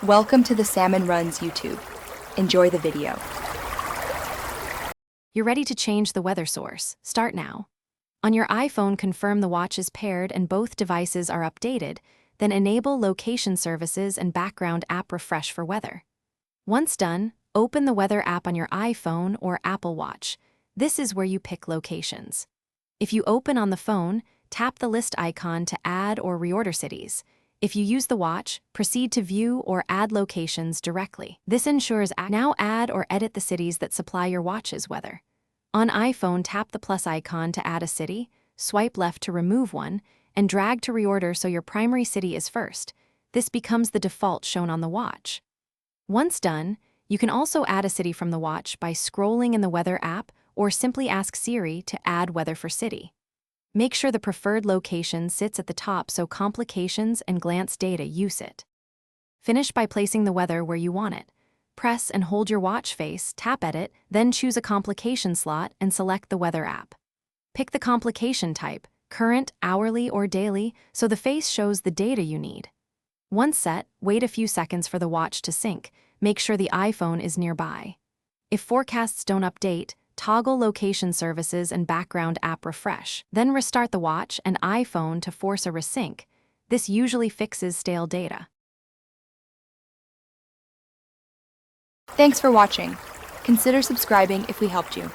Welcome to the Salmon Runs YouTube. Enjoy the video. You're ready to change the weather source. Start now. On your iPhone, confirm the watch is paired and both devices are updated, then enable location services and background app refresh for weather. Once done, open the weather app on your iPhone or Apple Watch. This is where you pick locations. If you open on the phone, tap the list icon to add or reorder cities. If you use the watch, proceed to view or add locations directly. This ensures now add or edit the cities that supply your watch's weather. On iPhone, tap the plus icon to add a city, swipe left to remove one, and drag to reorder so your primary city is first. This becomes the default shown on the watch. Once done, you can also add a city from the watch by scrolling in the weather app or simply ask Siri to add weather for city. Make sure the preferred location sits at the top so complications and glance data use it. Finish by placing the weather where you want it. Press and hold your watch face, tap Edit, then choose a complication slot and select the weather app. Pick the complication type, current, hourly, or daily, so the face shows the data you need. Once set, wait a few seconds for the watch to sync. Make sure the iPhone is nearby. If forecasts don't update, toggle location services and background app refresh. Then restart the watch and iPhone to force a resync. This usually fixes stale data. Thanks for watching. Consider subscribing if we helped you.